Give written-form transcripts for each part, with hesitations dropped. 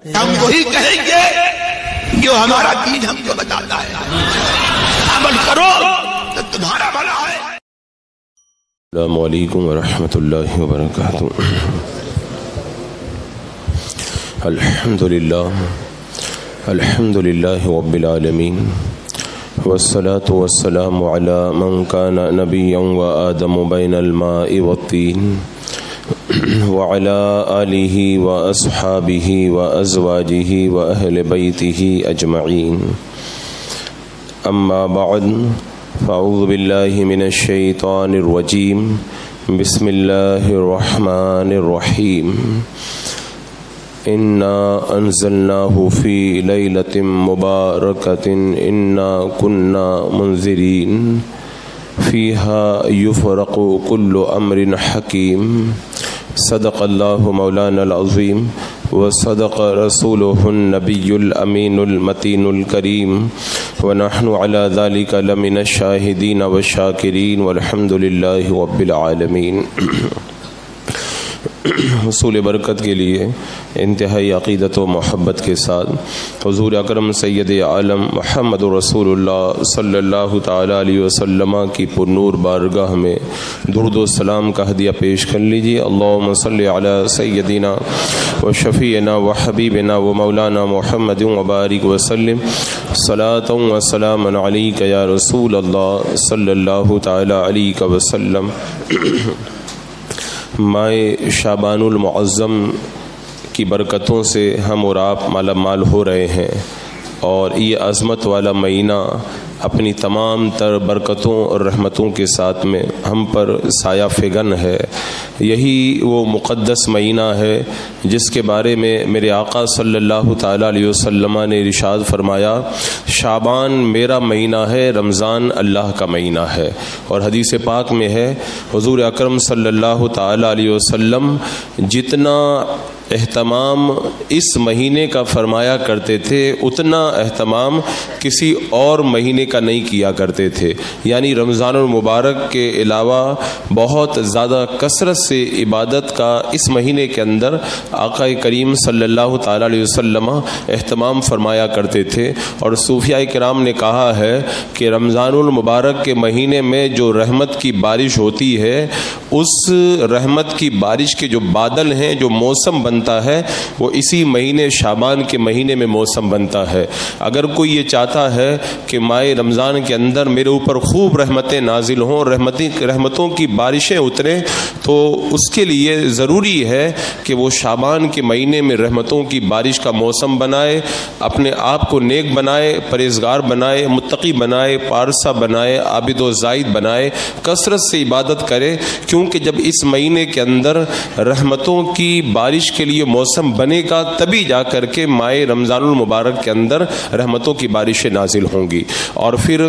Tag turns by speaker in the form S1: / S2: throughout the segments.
S1: ہم وہی کہیں گے جو ہمارا دین ہم کو بتاتا ہے، عمل کرو تو تمہارا بھلا ہے۔
S2: السلام علیکم ورحمۃ اللہ وبرکاتہ۔ الحمد للہ رب العالمین، والصلاة والسلام على من كان نبيا وآدم بين الماء والطين، وعلى آله وأصحابه وأزواجه وأهل بيته أجمعين، أما بعد، فأعوذ بالله من الشيطان الرجيم، بسم الله الرحمن الرحيم، إنا أنزلناه في ليلة مباركة إنا كنا منذرين فيها يفرق كل أمر حكيم، صدق الله مولانا العظيم، وصدق رسوله النبي الأمين المتين الكريم، ونحن على ذلك لمن الشاهدين والشاكرين، والحمد لله رب العالمين۔ حصول برکت کے لیے انتہائی عقیدت و محبت کے ساتھ حضور اکرم سید عالم محمد رسول اللہ صلی اللہ تعالی علیہ وسلم کی پرنور بارگاہ میں درود و سلام کا ہدیہ پیش کر لیجیے۔ اللہم صلی علی سیدنا و شفیعنا و حبیبنا و مولانا محمد وبارک وسلم، صلاۃ و سلام علیک یا رسول اللہ صلی اللہ تعالی علیہ وسلم۔ ماہ شعبان المعظم کی برکتوں سے ہم اور آپ مالا مال ہو رہے ہیں، اور یہ عظمت والا مہینہ اپنی تمام تر برکتوں اور رحمتوں کے ساتھ میں ہم پر سایہ فگن ہے۔ یہی وہ مقدس مہینہ ہے جس کے بارے میں میرے آقا صلی اللہ تعالیٰ علیہ وسلم نے ارشاد فرمایا، شعبان میرا مہینہ ہے، رمضان اللہ کا مہینہ ہے۔ اور حدیث پاک میں ہے حضور اکرم صلی اللہ تعالیٰ علیہ وسلم جتنا اہتمام اس مہینے کا فرمایا کرتے تھے اتنا اہتمام کسی اور مہینے کا نہیں کیا کرتے تھے، یعنی رمضان المبارک کے علاوہ بہت زیادہ کثرت سے عبادت کا اس مہینے کے اندر آقا کریم صلی اللہ تعالیٰ علیہ وسلم اہتمام فرمایا کرتے تھے۔ اور صوفیاء کرام نے کہا ہے کہ رمضان المبارک کے مہینے میں جو رحمت کی بارش ہوتی ہے، اس رحمت کی بارش کے جو بادل ہیں، جو موسم بنتا ہے، وہ اسی مہینے شعبان کے مہینے میں موسم بنتا ہے۔ اگر کوئی یہ چاہتا ہے کہ ماہ رمضان کے اندر میرے اوپر خوب رحمتیں نازل ہوں، رحمتوں کی بارشیں اتریں، تو اس کے لیے ضروری ہے کہ وہ شعبان کے مہینے میں رحمتوں کی بارش کا موسم بنائے، اپنے آپ کو نیک بنائے، پرہیزگار بنائے، متقی بنائے، پارسا بنائے، عابد و زاہد بنائے، کثرت سے عبادت کرے، کیونکہ جب اس مہینے کے اندر رحمتوں کی بارش کے لیے موسم بنے گا تبھی جا کر کے ماہ رمضان المبارک کے اندر رحمتوں کی بارشیں نازل ہوں گی۔ اور پھر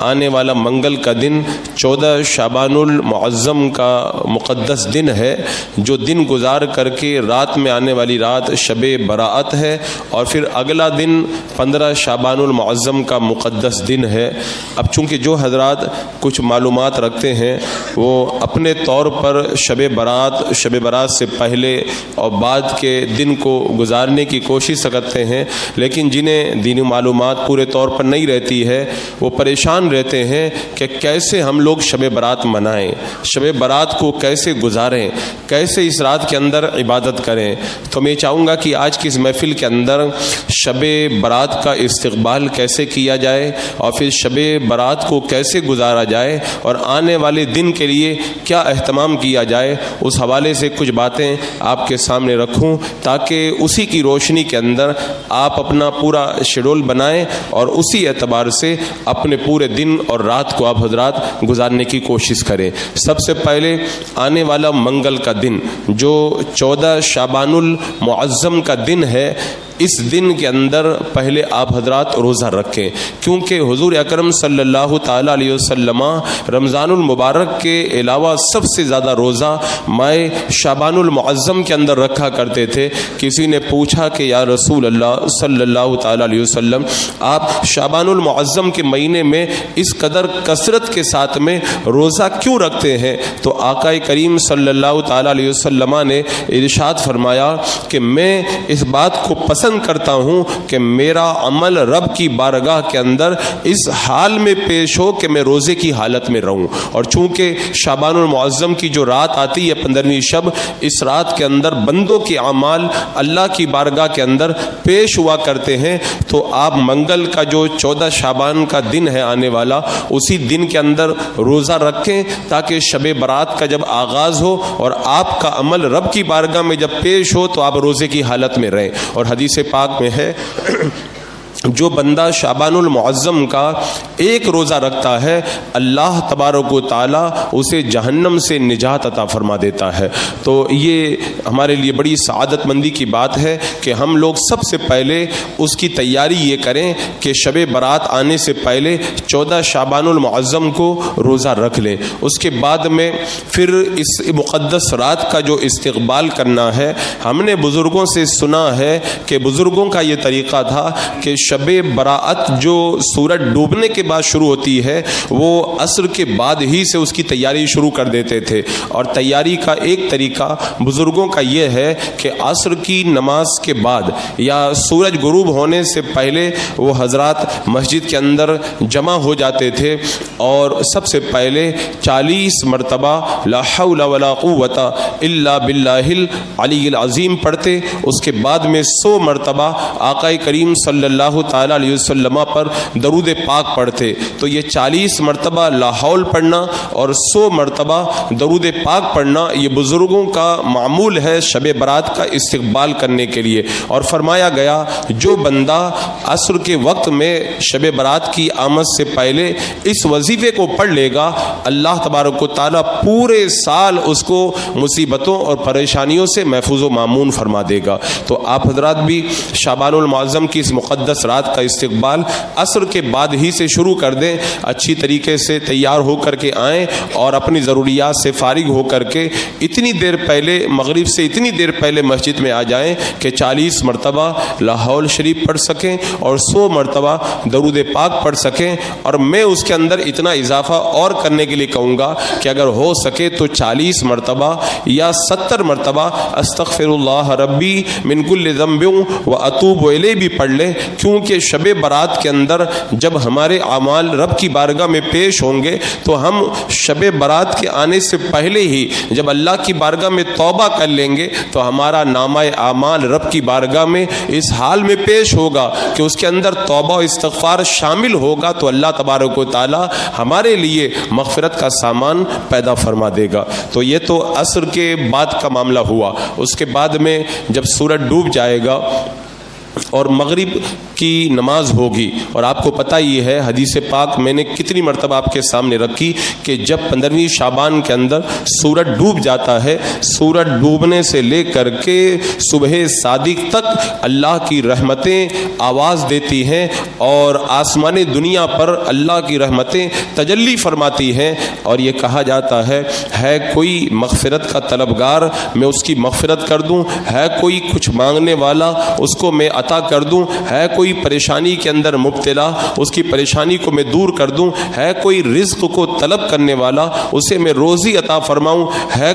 S2: آنے والا منگل کا دن 14 شعبان المعظم کا مقدس دن ہے، جو دن گزار کر کے رات میں آنے والی رات شب براءت ہے، اور پھر اگلا دن 15 شعبان المعظم کا مقدس دن ہے۔ اب چونکہ جو حضرات کچھ معلومات رکھتے ہیں وہ اپنے طور پر شب برات سے پہلے اور بعد کے دن کو گزارنے کی کوشش کرتے ہیں، لیکن جنہیں دینی معلومات پورے طور پر نہیں رہتی ہے وہ پریشان رہتے ہیں کہ کیسے ہم لوگ شب برات منائیں، شب برات کو کیسے گزاریں، کیسے اس رات کے اندر عبادت کریں۔ تو میں چاہوں گا کہ آج کی اس محفل کے اندر شب برات کا استقبال کیسے کیا جائے، اور پھر شب برات کو کیسے گزارا جائے، اور آنے والے دن کے لیے کیا اہتمام کیا جائے، اس حوالے سے کچھ باتیں آپ کے سامنے رکھوں، تاکہ اسی کی روشنی کے اندر آپ اپنا پورا شیڈول بنائیں اور اسی اعتبار سے اپنے پورے دن اور رات کو آپ حضرات گزارنے کی کوشش کریں۔ سب سے پہلے آنے والا منگل کا دن جو 14 شعبان المعظم کا دن ہے، اس دن کے اندر پہلے آپ حضرات روزہ رکھیں، کیونکہ حضور اکرم صلی اللہ تعالیٰ علیہ وسلم رمضان المبارک کے علاوہ سب سے زیادہ روزہ ماہ شعبان المعظم کے اندر رکھا کرتے تھے۔ کسی نے پوچھا کہ یا رسول اللہ صلی اللہ تعالیٰ علیہ وسلم، آپ شعبان المعظم کے مہینے میں اس قدر کثرت کے ساتھ میں روزہ کیوں رکھتے ہیں؟ تو آقا کریم صلی اللہ تعالیٰ علیہ وسلم نے ارشاد فرمایا کہ میں اس بات کو پسند پسند کرتا ہوں کہ میرا عمل رب کی بارگاہ کے اندر اس حال میں پیش ہو کہ میں روزے کی حالت میں رہوں. اور چونکہ شعبان المعظم کی جو رات آتی ہے 15ویں شب، اس رات کے اندر بندوں کے اعمال اللہ کی بارگاہ کے اندر پیش ہوا کرتے ہیں، تو آپ منگل کا جو 14 شعبان کا دن ہے آنے والا، اسی دن کے اندر روزہ رکھیں تاکہ شب برات کا جب آغاز ہو اور آپ کا عمل رب کی بارگاہ میں جب پیش ہو تو آپ روزے کی حالت میں رہیں. اور حدیث پاک میں ہے جو بندہ شعبان المعظم کا ایک روزہ رکھتا ہے، اللہ تبارک و تعالیٰ اسے جہنم سے نجات عطا فرما دیتا ہے. تو یہ ہمارے لیے بڑی سعادت مندی کی بات ہے کہ ہم لوگ سب سے پہلے اس کی تیاری یہ کریں کہ شب برات آنے سے پہلے 14 شعبان المعظم کو روزہ رکھ لیں. اس کے بعد میں پھر اس مقدس رات کا جو استقبال کرنا ہے، ہم نے بزرگوں سے سنا ہے کہ بزرگوں کا یہ طریقہ تھا کہ شب براءت جو سورج ڈوبنے کے بعد شروع ہوتی ہے، وہ عصر کے بعد ہی سے اس کی تیاری شروع کر دیتے تھے. اور تیاری کا ایک طریقہ بزرگوں کا یہ ہے کہ عصر کی نماز کے بعد یا سورج غروب ہونے سے پہلے وہ حضرات مسجد کے اندر جمع ہو جاتے تھے اور سب سے پہلے 40 مرتبہ لا حول ولا قوت الا باللہ العلی العظیم پڑھتے. اس کے بعد میں 100 مرتبہ آقا کریم صلی اللہ تعالی علیہ وسلم پر درود پاک پڑھتے. تو یہ 40 مرتبہ لا حول پڑھنا اور 100 مرتبہ درود پاک پڑھنا یہ بزرگوں کا معمول ہے شب برات کا استقبال کرنے کے لیے. اور فرمایا گیا جو بندہ عصر کے وقت میں شب برات کی آمد سے پہلے اس وظیفے کو پڑھ لے گا، اللہ تبارک و تعالیٰ پورے سال اس کو مصیبتوں اور پریشانیوں سے محفوظ و مامون فرما دے گا. تو آپ حضرات بھی شعبان المعظم کی اس مقدس رات کا استقبال عصر کے بعد ہی سے شروع کر دیں. اچھی طریقے سے تیار ہو کر کے آئیں اور اپنی ضروریات سے فارغ ہو کر کے اتنی دیر پہلے مغرب سے اتنی دیر پہلے مسجد میں آ جائیں کہ 40 مرتبہ لا حول شریف پڑھ سکیں اور 100 مرتبہ درود پاک پڑھ سکیں. اور میں اس کے اندر اتنا اضافہ اور کرنے کے لیے کہوں گا کہ اگر ہو سکے تو 40 مرتبہ یا 70 مرتبہ استغفر اللہ ربی من کل ذنب و اتوب الیہ بھی پڑھ لیں، کیونکہ شب برات کے اندر جب ہمارے اعمال رب کی بارگاہ میں پیش ہوں گے تو ہم شب برات کے آنے سے پہلے ہی جب اللہ کی بارگاہ میں توبہ کر لیں گے تو ہمارا نامہ اعمال رب کی بارگاہ میں اس حال میں پیش ہوگا کہ اس کے اندر توبہ و استغفار شامل ہوگا. تو اللہ تبارک و تعالی ہمارے لیے مغفرت کا سامان پیدا فرما دے گا. تو یہ تو عصر کے بعد کا معاملہ ہوا. اس کے بعد میں جب سورج ڈوب جائے گا اور مغرب کی نماز ہوگی، اور آپ کو پتہ ہی ہے حدیث پاک میں نے کتنی مرتبہ آپ کے سامنے رکھی کہ جب 15ویں شعبان کے اندر سورج ڈوب جاتا ہے، سورج ڈوبنے سے لے کر کے صبح صادق تک اللہ کی رحمتیں آواز دیتی ہیں اور آسمان دنیا پر اللہ کی رحمتیں تجلی فرماتی ہیں. اور یہ کہا جاتا ہے کوئی مغفرت کا طلبگار میں اس کی مغفرت کر دوں، ہے کوئی کچھ مانگنے والا اس کو میں عطا کر دوں، ہے کوئی پریشانی کے اندر مبتلا اس کی پریشانی کو میں دور کر دوں، ہے کوئی رزق کو طلب کرنے والا اسے میں روزی عطا فرماؤں، ہے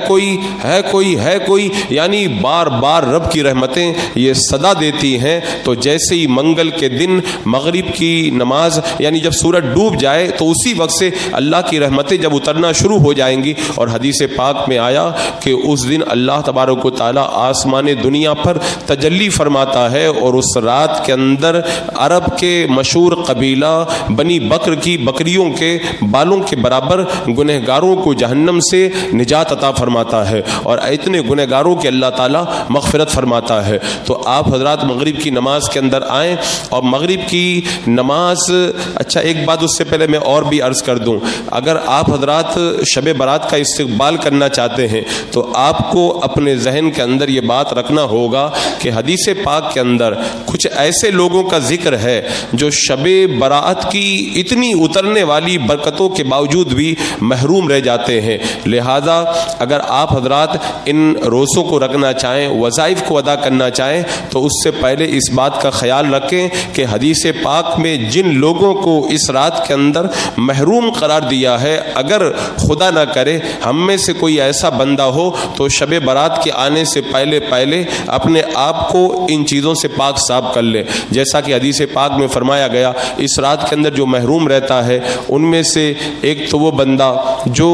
S2: کوئی یعنی بار بار رب کی رحمتیں یہ صدا دیتی ہیں. تو جیسے ہی منگل کے دن مغرب کی نماز یعنی جب سورج ڈوب جائے تو اسی وقت سے اللہ کی رحمتیں جب اترنا شروع ہو جائیں گی. اور حدیث پاک میں آیا کہ اس دن اللہ تبارک و تعالی آسمان دنیا پر تجلی فرماتا ہے اور اس رات کے اندر عرب کے مشہور قبیلہ بنی بکر کی بکریوں کے بالوں کے برابر گنہگاروں کو جہنم سے نجات عطا فرماتا ہے اور اتنے گنہگاروں کے اللہ تعالیٰ مغفرت فرماتا ہے. تو آپ حضرات مغرب کی نماز کے اندر آئیں. اور مغرب کی نماز اچھا ایک بات اس سے پہلے میں اور بھی عرض کر دوں، اگر آپ حضرات شب برات کا استقبال کرنا چاہتے ہیں تو آپ کو اپنے ذہن کے اندر یہ بات رکھنا ہوگا کہ حدیث پاک کے اندر کچھ ایسے لوگوں کا ذکر ہے جو شب براءت کی اتنی اترنے والی برکتوں کے باوجود بھی محروم رہ جاتے ہیں. لہذا اگر آپ حضرات ان روزوں کو رکھنا چاہیں، وظائف کو ادا کرنا چاہیں، تو اس سے پہلے اس بات کا خیال رکھیں کہ حدیث پاک میں جن لوگوں کو اس رات کے اندر محروم قرار دیا ہے، اگر خدا نہ کرے ہم میں سے کوئی ایسا بندہ ہو تو شب برات کے آنے سے پہلے اپنے آپ کو ان چیزوں سے پاک ناک صاف کر لیں. جیسا کہ حدیث پاک میں فرمایا گیا اس رات کے اندر جو محروم رہتا ہے ان میں سے ایک تو وہ بندہ جو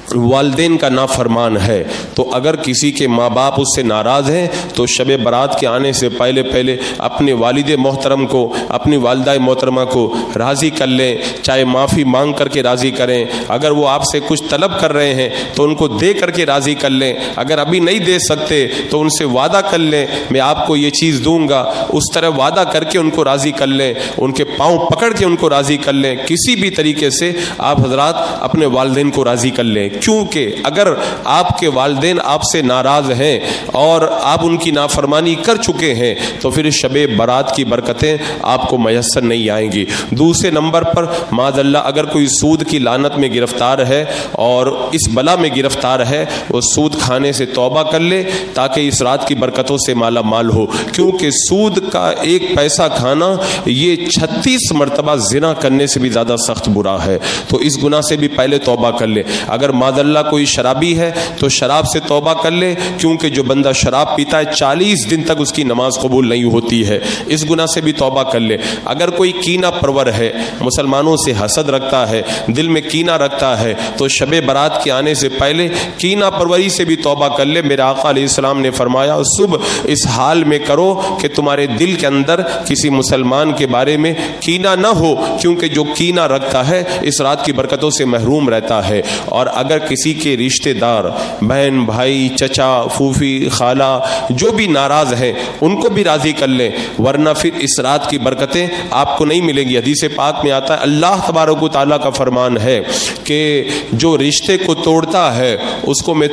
S2: والدین کا نافرمان ہے, تو اگر کسی کے ماں باپ اس سے ناراض ہیں تو شب برات کے آنے سے پہلے اپنے والد محترم کو, اپنی والدہ محترمہ کو راضی کر لیں, چاہے معافی مانگ کر کے راضی کریں. اگر وہ آپ سے کچھ طلب کر رہے ہیں تو ان کو دے کر کے راضی کر لیں. اگر ابھی نہیں دے سکتے تو ان سے وعدہ کر لیں میں آپ کو یہ چیز دوں گا, اس طرح وعدہ کر کے ان کو راضی کر لیں, ان کے پاؤں پکڑ کے ان کو راضی کر لیں. کسی بھی طریقے سے آپ حضرات اپنے والدین کو راضی کر لیں, کیونکہ اگر آپ کے والدین آپ سے ناراض ہیں اور آپ ان کی نافرمانی کر چکے ہیں تو پھر شب برات کی برکتیں آپ کو میسر نہیں آئیں گی. دوسرے نمبر پر معاذ اللہ اگر کوئی سود کی لعنت میں گرفتار ہے اور اس بلا میں گرفتار ہے, وہ سود کھانے سے توبہ کر لے تاکہ اس رات کی برکتوں سے مالا مال ہو, کیونکہ سود کا ایک پیسہ کھانا یہ 36 مرتبہ زنا کرنے سے بھی زیادہ سخت برا ہے. تو اس گناہ سے بھی پہلے توبہ کر لے. اگر معاذ اللہ کوئی شرابی ہے تو شراب سے توبہ کر لے, کیونکہ جو بندہ شراب پیتا ہے 40 دن تک اس کی نماز قبول نہیں ہوتی ہے. اس گناہ سے بھی توبہ کر لے. اگر کوئی کینہ پرور ہے, مسلمانوں سے حسد رکھتا ہے, دل میں کینہ رکھتا ہے, تو شب برات کے آنے سے پہلے کینہ پروری سے بھی توبہ کر لے. میرے آقا علیہ السلام نے فرمایا صبح اس حال میں کرو کہ تمہارے دل کے اندر کسی مسلمان کے بارے میں کینہ نہ ہو, کیونکہ جو کینہ رکھتا ہے اس رات کی برکتوں سے محروم رہتا ہے. اور اگر کسی کے رشتہ دار بہن بھائی چچا پھوپھی خالہ جو بھی ناراض ہیں ان کو بھی راضی کر لیں, ورنہ پھر اس رات کی برکتیں آپ کو نہیں ملیں گی. حدیث پاک میں آتا ہے اللہ تبارک و تعالیٰ کا فرمان ہے کہ جو رشتے کو توڑتا ہے اس کو میں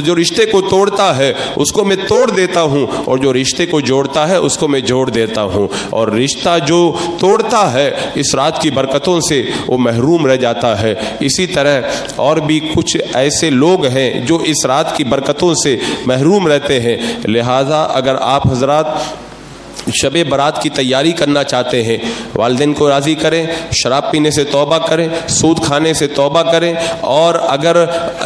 S2: جو رشتے کو توڑتا ہے اس کو میں توڑ دیتا ہوں, اور جو رشتے کو جوڑتا ہے اس کو میں جوڑ دیتا ہوں. اور رشتہ جو توڑتا ہے اس رات کی برکتوں سے وہ محروم رہ جاتا ہے. اسی طرح اور بھی کچھ ایسے لوگ ہیں جو اس رات کی برکتوں سے محروم رہتے ہیں. لہذا اگر آپ حضرات شب برات کی تیاری کرنا چاہتے ہیں, والدین کو راضی کریں, شراب پینے سے توبہ کریں, سود کھانے سے توبہ کریں, اور اگر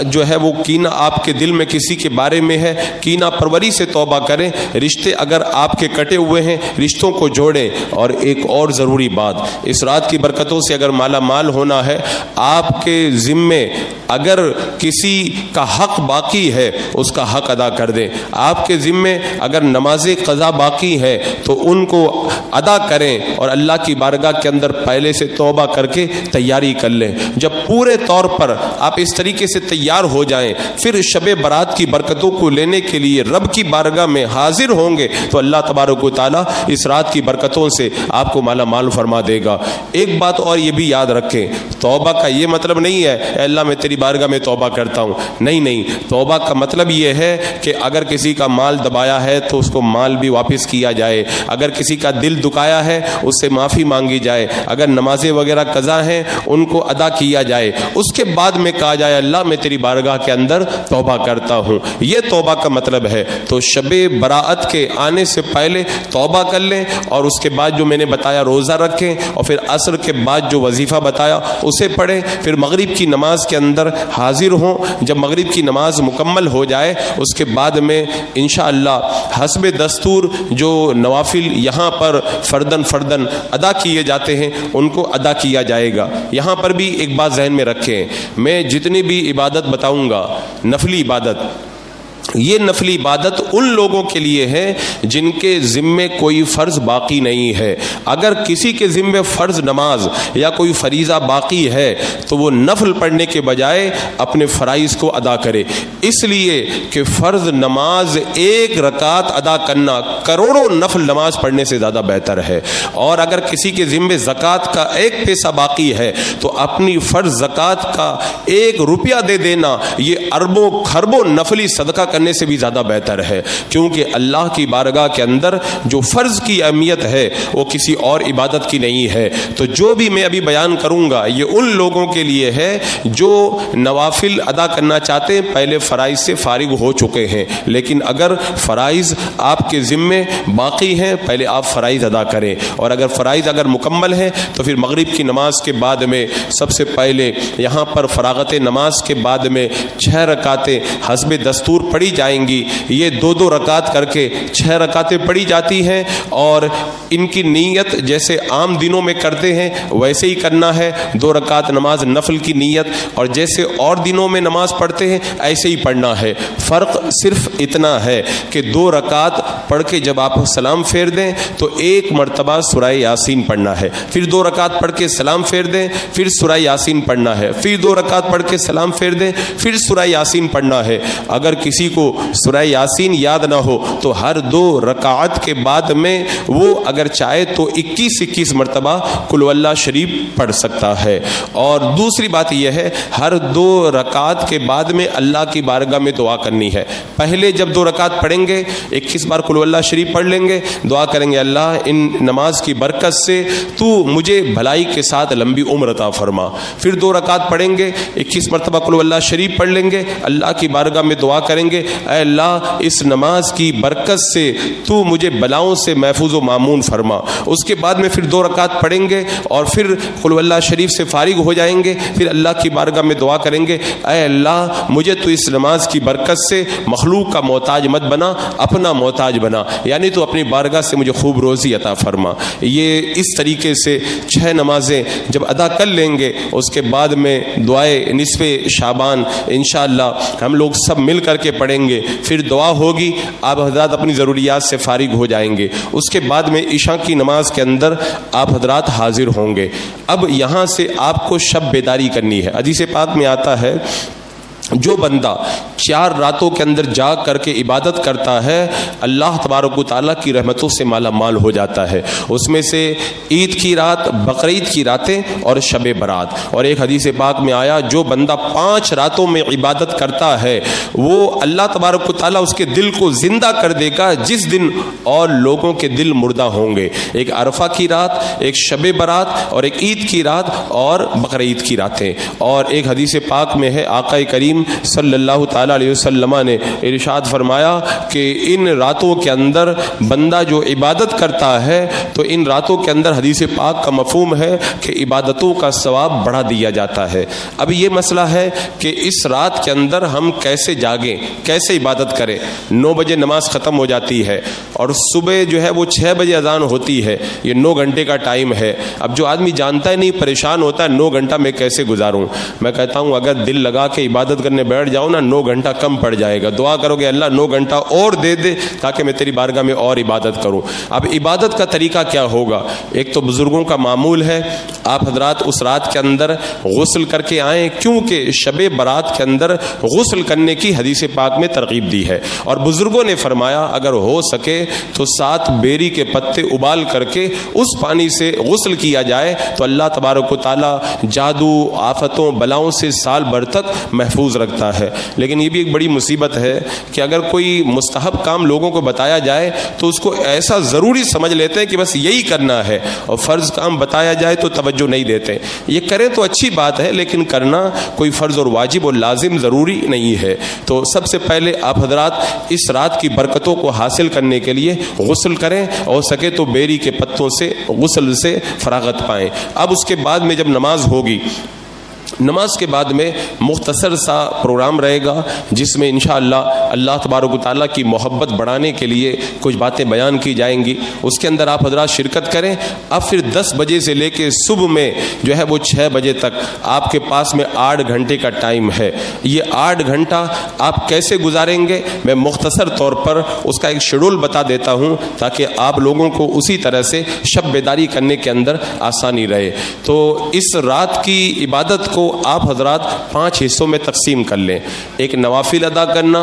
S2: جو ہے وہ کینہ آپ کے دل میں کسی کے بارے میں ہے کینہ پروری سے توبہ کریں. رشتے اگر آپ کے کٹے ہوئے ہیں رشتوں کو جوڑیں. اور ایک اور ضروری بات, اس رات کی برکتوں سے اگر مالا مال ہونا ہے, آپ کے ذمے اگر کسی کا حق باقی ہے اس کا حق ادا کر دیں. آپ کے ذمے اگر نماز قضا باقی ہے تو ان کو ادا کریں, اور اللہ کی بارگاہ کے اندر پہلے سے توبہ کر کے تیاری کر لیں. جب پورے طور پر آپ اس طریقے سے تیار ہو جائیں, پھر شب برات کی برکتوں کو لینے کے لیے رب کی بارگاہ میں حاضر ہوں گے تو اللہ تبارک و تعالیٰ اس رات کی برکتوں سے آپ کو مالا مال فرما دے گا. ایک بات اور یہ بھی یاد رکھیں, توبہ کا یہ مطلب نہیں ہے اے اللہ میں تیری بارگاہ میں توبہ کرتا ہوں. نہیں, توبہ کا مطلب یہ ہے کہ اگر کسی کا مال دبایا ہے تو اس کو مال بھی واپس کیا جائے, اگر کسی کا دل دکایا ہے اس سے معافی مانگی جائے, اگر نمازیں وغیرہ قضا ہیں ان کو ادا کیا جائے, اس کے بعد میں کہا جائے اللہ میں تیری بارگاہ کے اندر توبہ کرتا ہوں. یہ توبہ کا مطلب ہے. تو شب براءت کے آنے سے پہلے توبہ کر لیں, اور اس کے بعد جو میں نے بتایا روزہ رکھیں, اور پھر عصر کے بعد جو وظیفہ بتایا اسے پڑھیں, پھر مغرب کی نماز کے اندر حاضر ہوں. جب مغرب کی نماز مکمل ہو جائے اس کے بعد میں انشاءاللہ حسب دستور جو نوافل یہاں پر فردن ادا کیے جاتے ہیں ان کو ادا کیا جائے گا. یہاں پر بھی ایک بات ذہن میں رکھیں, میں جتنی بھی عبادت بتاؤں گا نفلی عبادت, یہ نفلی عبادت ان لوگوں کے لیے ہے جن کے ذمے کوئی فرض باقی نہیں ہے. اگر کسی کے ذمے فرض نماز یا کوئی فریضہ باقی ہے تو وہ نفل پڑھنے کے بجائے اپنے فرائض کو ادا کرے, اس لیے کہ فرض نماز ایک رکعت ادا کرنا کروڑوں نفل نماز پڑھنے سے زیادہ بہتر ہے. اور اگر کسی کے ذمے زکوٰۃ کا ایک پیسہ باقی ہے تو اپنی فرض زکوٰۃ کا 1 روپیہ دے دینا یہ اربوں خربوں نفلی صدقہ کرنے سے بھی زیادہ بہتر ہے, کیونکہ اللہ کی بارگاہ کے اندر جو فرض کی اہمیت ہے وہ کسی اور عبادت کی نہیں ہے. تو جو بھی میں ابھی بیان کروں گا یہ ان لوگوں کے لیے ہے جو نوافل ادا کرنا چاہتے ہیں, پہلے فرائض سے فارغ ہو چکے ہیں, لیکن اگر فرائض آپ کے ذمے باقی ہیں پہلے آپ فرائض ادا کریں. اور اگر فرائض مکمل ہیں تو پھر مغرب کی نماز کے بعد میں سب سے پہلے یہاں پر فراغت نماز کے بعد میں 6 رکعتیں حسب دستور پڑھی پڑھی جائیں گی یہ 2 رکعت کر کے 6 رکعتیں پڑھی جاتی ہیں، اور ان کی نیت جیسے عام دنوں میں کرتے ہیں ویسے ہی کرنا ہے، 2 رکعت نماز نفل کی نیت، اور جیسے اور دنوں میں نماز پڑھتے ہیں ایسے ہی پڑھنا ہے۔ فرق صرف اتنا ہے کہ 2 رکعت پڑھ کے جب آپ سلام پھیر دیں تو 1 مرتبہ سورہ یاسین پڑھنا ہے، پھر 2 رکعت پڑھ کے سلام پھیر دیں، پھر سورہ یاسین پڑھنا ہے، پھر 2 رکعت پڑھ کے سلام پھیر دیں، پھر سورہ یاسین پڑھنا ہے۔ اگر کسی کو سورہ یاسین یاد نہ ہو تو ہر 2 رکعت کے بعد میں وہ اگر چاہے تو 21 مرتبہ قل هو اللہ شریف پڑھ سکتا ہے۔ اور دوسری بات یہ ہے ہر 2 رکعت کے بعد میں اللہ کی بارگاہ میں دعا کرنی ہے۔ پہلے جب 2 رکعت پڑھیں گے 21 بار قل هو اللہ شریف پڑھ لیں گے، دعا کریں گے اللہ ان نماز کی برکت سے تو مجھے بھلائی کے ساتھ لمبی عمر عطا فرما۔ پھر 2 رکعت پڑھیں گے 21 مرتبہ قل هو اللہ شریف پڑھ لیں گے، اللہ کی بارگاہ میں دعا کریں گے اے اللہ اس نماز کی برکت سے تو مجھے بلاؤں سے محفوظ و مامون فرما۔ اس کے بعد میں پھر 2 رکعت پڑھیں گے اور پھر قل هو اللہ شریف سے فارغ ہو جائیں گے، پھر اللہ کی بارگاہ میں دعا کریں گے اے اللہ مجھے تو اس نماز کی برکت سے مخلوق کا محتاج مت بنا، اپنا محتاج بنا، یعنی تو اپنی بارگاہ سے مجھے خوب روزی عطا فرما۔ یہ اس طریقے سے 6 نمازیں جب ادا کر لیں گے اس کے بعد میں دعائے نصف شعبان انشاءاللہ ہم لوگ سب مل کر کے پڑھیں گے، پھر دعا ہوگی، آپ حضرات اپنی ضروریات سے فارغ ہو جائیں گے۔ اس کے بعد میں عشاء کی نماز کے اندر آپ حضرات حاضر ہوں گے۔ اب یہاں سے آپ کو شب بیداری کرنی ہے۔ حدیث پاک میں آتا ہے جو بندہ 4 راتوں کے اندر جاگ کر کے عبادت کرتا ہے اللہ تبارک و تعالیٰ کی رحمتوں سے مالا مال ہو جاتا ہے۔ اس میں سے عید کی رات، بقرعید کی راتیں اور شب برات۔ اور ایک حدیث پاک میں آیا جو بندہ 5 راتوں میں عبادت کرتا ہے وہ اللہ تبارک و تعالیٰ اس کے دل کو زندہ کر دے گا جس دن اور لوگوں کے دل مردہ ہوں گے۔ ایک عرفہ کی رات، ایک شب برات اور ایک عید کی رات اور بقرعید کی راتیں۔ اور ایک حدیث پاک میں ہے آقا کریم صلی اللہ تعالی علیہ وسلم نے ارشاد فرمایا کہ ان راتوں کے اندر بندہ جو عبادت کرتا ہے تو ان راتوں کے اندر حدیث پاک کا مفہوم ہے کہ عبادتوں کا ثواب بڑھا دیا جاتا ہے۔ اب یہ مسئلہ ہے کہ اس رات کے اندر ہم کیسے جاگیں، کیسے عبادت کریں۔ 9 بجے نماز ختم ہو جاتی ہے اور صبح جو ہے وہ 6 بجے اذان ہوتی ہے، یہ 9 گھنٹے کا ٹائم ہے۔ اب جو آدمی جانتا ہے نہیں پریشان ہوتا ہے 9 گھنٹہ میں کیسے گزاروں، میں کہتا ہوں اگر دل لگا کے عبادت کرنے بیٹھ جاؤ نا 9 گھنٹہ کم پڑ جائے گا۔ دعا کرو گے اللہ 9 گھنٹہ اور دے دے تاکہ میں تیری بارگاہ میں اور عبادت کروں۔ اب عبادت کا طریقہ کیا ہوگا؟ ایک تو بزرگوں کا معمول ہے آپ حضرات اس رات کے اندر غسل کر کے آئیں، کیونکہ شب برات کے اندر غسل کرنے کی حدیث پاک میں ترغیب دی ہے، اور بزرگوں نے فرمایا اگر ہو سکے تو 7 بیری کے پتے ابال کر کے اس پانی سے غسل کیا جائے تو اللہ تبارک و تعالی جادو، آفتوں، بلاؤں سے سال بھر تک محفوظ رکھتا ہے۔ لیکن یہ بھی ایک بڑی مصیبت ہے کہ اگر کوئی مستحب کام لوگوں کو بتایا جائے تو اس کو ایسا ضروری سمجھ لیتے ہیں کہ بس یہی کرنا ہے، اور فرض کام بتایا جائے تو توجہ نہیں دیتے۔ یہ کریں تو اچھی بات ہے لیکن کرنا کوئی فرض اور واجب اور لازم ضروری نہیں ہے۔ تو سب سے پہلے آپ حضرات اس رات کی برکتوں کو حاصل کرنے کے لیے غسل کریں، اور سکے تو بیری کے پتوں سے غسل سے فراغت پائیں۔ اب اس کے بعد میں جب نماز ہوگی، نماز کے بعد میں مختصر سا پروگرام رہے گا جس میں انشاءاللہ اللہ تبارک و تعالیٰ کی محبت بڑھانے کے لیے کچھ باتیں بیان کی جائیں گی، اس کے اندر آپ حضرات شرکت کریں۔ اب پھر 10 بجے سے لے کے صبح میں جو ہے وہ 6 بجے تک آپ کے پاس میں 8 گھنٹے کا ٹائم ہے۔ یہ 8 گھنٹہ آپ کیسے گزاریں گے میں مختصر طور پر اس کا ایک شیڈول بتا دیتا ہوں تاکہ آپ لوگوں کو اسی طرح سے شب بیداری کرنے کے اندر آسانی رہے۔ تو اس رات کی عبادت کو آپ حضرات 5 حصوں میں تقسیم کر لیں۔ ایک نوافل ادا کرنا،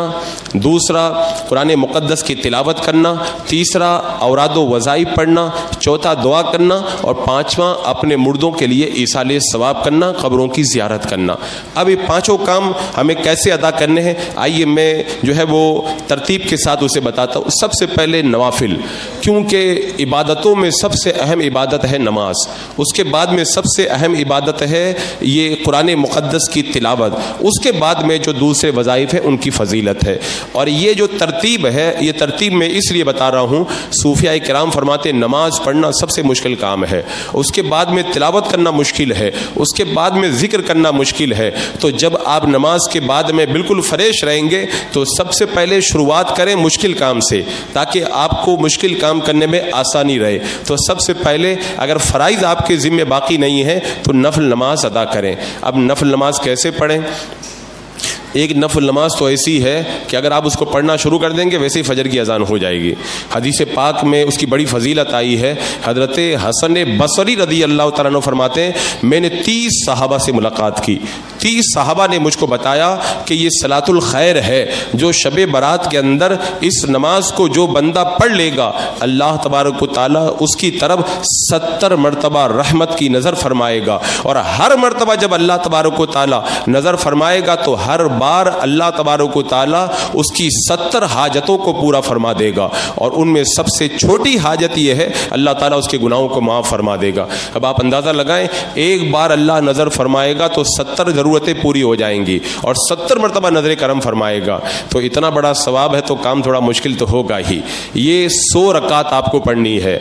S2: دوسرا قرآن مقدس کی تلاوت کرنا، تیسرا اوراد و وظائف پڑھنا، چوتھا دعا کرنا، اور 5واں اپنے مردوں کے لیے ایصال ثواب کرنا، قبروں کی زیارت کرنا۔ اب یہ 5 کام ہمیں کیسے ادا کرنے ہیں آئیے میں جو ہے وہ ترتیب کے ساتھ اسے بتاتا ہوں۔ سب سے پہلے نوافل، کیونکہ عبادتوں میں سب سے اہم عبادت ہے نماز، اس کے بعد میں سب سے اہم عبادت ہے یہ قرآن مقدس کی تلاوت، اس کے بعد میں جو دوسرے وظائف ہیں ان کی فضیلت ہے. اور یہ جو ترتیب ہے، یہ ترتیب میں اس لیے بتا رہا ہوں، صوفیاء کرام فرماتے ہیں نماز پڑھنا سب سے مشکل کام ہے، اس کے بعد میں تلاوت کرنا مشکل ہے، اس کے بعد میں ذکر کرنا مشکل ہے. تو جب آپ نماز کے بعد میں بالکل فریش رہیں گے تو سب سے پہلے شروعات کریں مشکل کام سے، تاکہ آپ کو مشکل کام کرنے میں آسانی رہے. تو سب سے پہلے اگر فرائض آپ کے ذمہ باقی نہیں ہے تو نفل نماز ادا کریں. اب نفل نماز کیسے پڑھیں؟ ایک نفل نماز تو ایسی ہے کہ اگر آپ اس کو پڑھنا شروع کر دیں گے ویسے ہی فجر کی اذان ہو جائے گی. حدیث پاک میں اس کی بڑی فضیلت آئی ہے. حضرت حسن بصری رضی اللہ تعالیٰ عنہ فرماتے ہیں میں نے 30 صحابہ سے ملاقات کی. 30 صحابہ نے مجھ کو بتایا کہ یہ صلاۃ الخیر ہے جو شب برات کے اندر اس نماز کو جو بندہ پڑھ لے گا اللہ تبارک و تعالیٰ اس کی طرف 70 مرتبہ رحمت کی نظر فرمائے گا. اور ہر مرتبہ جب اللہ تبارک و تعالیٰ نظر فرمائے گا تو ہر بار اللہ تبارک و تعالیٰ اس کی 70 حاجتوں کو پورا فرما دے گا. اور ان میں سب سے چھوٹی حاجت یہ ہے اللہ تعالیٰ اس کے گناہوں کو معاف فرما دے گا. اب آپ اندازہ لگائیں ایک بار اللہ نظر فرمائے گا تو 70 ضرورتیں پوری ہو جائیں گی اور 70 مرتبہ نظر کرم فرمائے گا. تو اتنا بڑا ثواب ہے تو کام تھوڑا مشکل تو ہوگا ہی. یہ 100 رکعت آپ کو پڑھنی ہے،